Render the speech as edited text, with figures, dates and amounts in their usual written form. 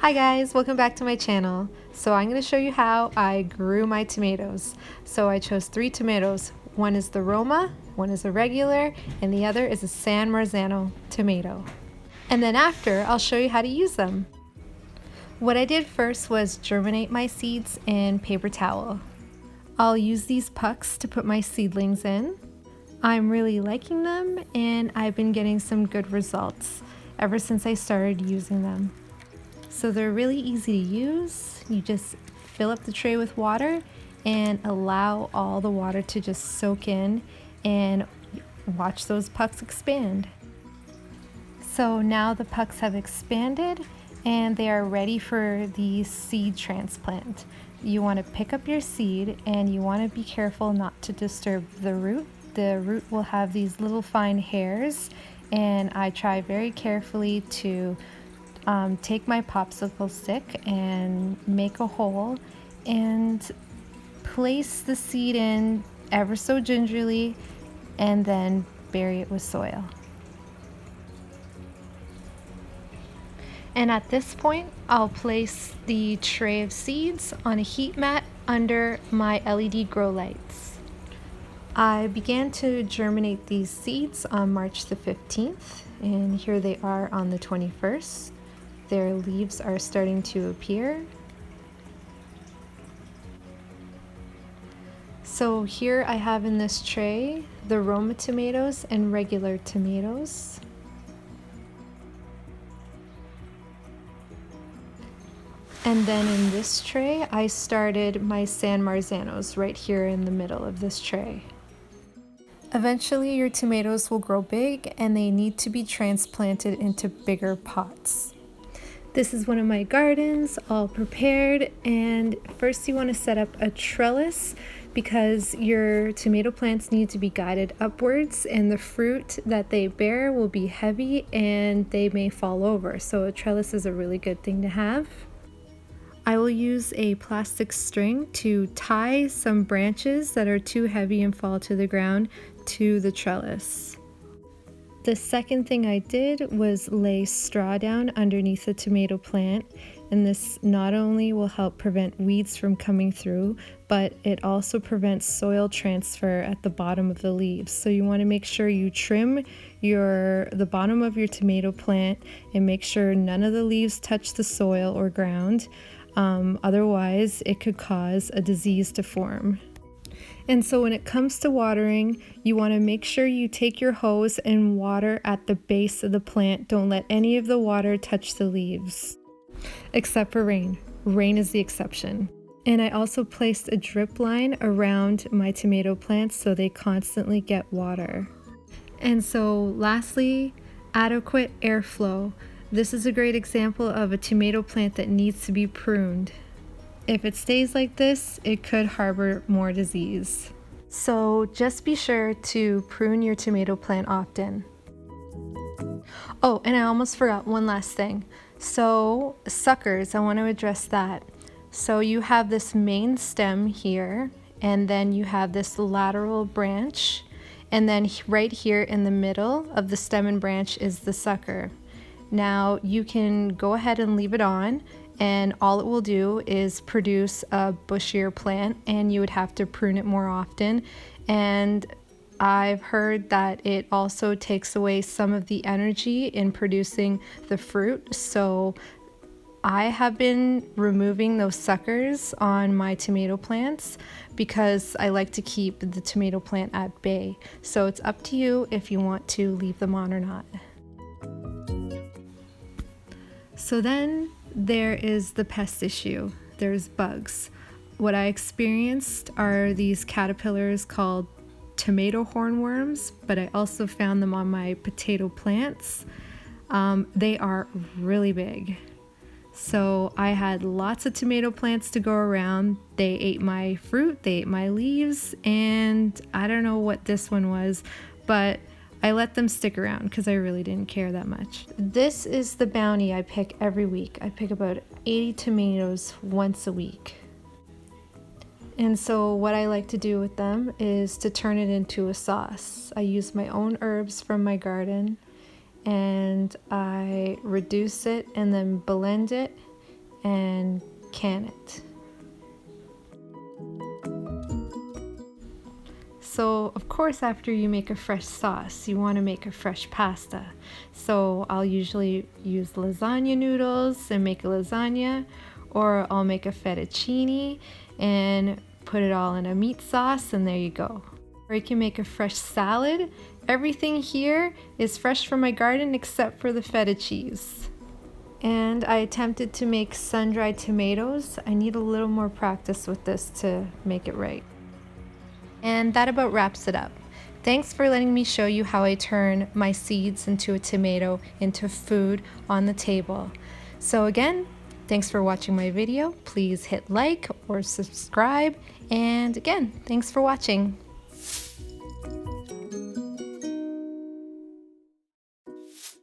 Hi guys, welcome back to my channel. So I'm going to show you how I grew my tomatoes. So I chose 3 tomatoes. One is the Roma, one is a regular, and the other is a San Marzano tomato. And then after, I'll show you how to use them. What I did first was germinate my seeds in paper towel. I'll use these pucks to put my seedlings in. I'm really liking them and I've been getting some good results ever since I started using them. So they're really easy to use. You just fill up the tray with water and allow all the water to just soak in and watch those pucks expand. So now the pucks have expanded and they are ready for the seed transplant. You want to pick up your seed and you want to be careful not to disturb the root. The root will have these little fine hairs, and I try very carefully to take my popsicle stick and make a hole and place the seed in ever so gingerly and then bury it with soil. And at this point, I'll place the tray of seeds on a heat mat under my LED grow lights. I began to germinate these seeds on March the 15th, and here they are on the 21st. Their leaves are starting to appear. So here I have in this tray the Roma tomatoes and regular tomatoes. And then in this tray I started my San Marzanos right here in the middle of this tray. Eventually your tomatoes will grow big and they need to be transplanted into bigger pots. This is one of my gardens, all prepared, and first you want to set up a trellis because your tomato plants need to be guided upwards and the fruit that they bear will be heavy and they may fall over. So a trellis is a really good thing to have. I will use a plastic string to tie some branches that are too heavy and fall to the ground to the trellis. The second thing I did was lay straw down underneath the tomato plant, and this not only will help prevent weeds from coming through, but it also prevents soil transfer at the bottom of the leaves. So you want to make sure you trim the bottom of your tomato plant and make sure none of the leaves touch the soil or ground. Otherwise, it could cause a disease to form. And so when it comes to watering, you want to make sure you take your hose and water at the base of the plant. Don't let any of the water touch the leaves, except for rain. Rain is the exception. And I also placed a drip line around my tomato plants so they constantly get water. And so lastly, adequate airflow. This is a great example of a tomato plant that needs to be pruned. If it stays like this, it could harbor more disease. So just be sure to prune your tomato plant often. Oh, and I almost forgot one last thing. So suckers, I want to address that. So you have this main stem here, and then you have this lateral branch, and then right here in the middle of the stem and branch is the sucker. Now you can go ahead and leave it on, and all it will do is produce a bushier plant, and you would have to prune it more often. And I've heard that it also takes away some of the energy in producing the fruit. So I have been removing those suckers on my tomato plants because I like to keep the tomato plant at bay. So it's up to you if you want to leave them on or not. So then there is the pest issue. There's bugs. What I experienced are these caterpillars called tomato hornworms, but I also found them on my potato plants. They are really big. So I had lots of tomato plants to go around. They ate my fruit, they ate my leaves, and I don't know what this one was, but I let them stick around because I really didn't care that much. This is the bounty I pick every week. I pick about 80 tomatoes once a week. And so what I like to do with them is to turn it into a sauce. I use my own herbs from my garden and I reduce it and then blend it and can it. So of course, after you make a fresh sauce, you want to make a fresh pasta. So I'll usually use lasagna noodles and make a lasagna, or I'll make a fettuccine and put it all in a meat sauce, and there you go. Or you can make a fresh salad. Everything here is fresh from my garden except for the feta cheese. And I attempted to make sun-dried tomatoes. I need a little more practice with this to make it right. And that about wraps it up. Thanks for letting me show you how I turn my seeds into a tomato into food on the table. So again, thanks for watching my video. Please hit like or subscribe. And again, thanks for watching.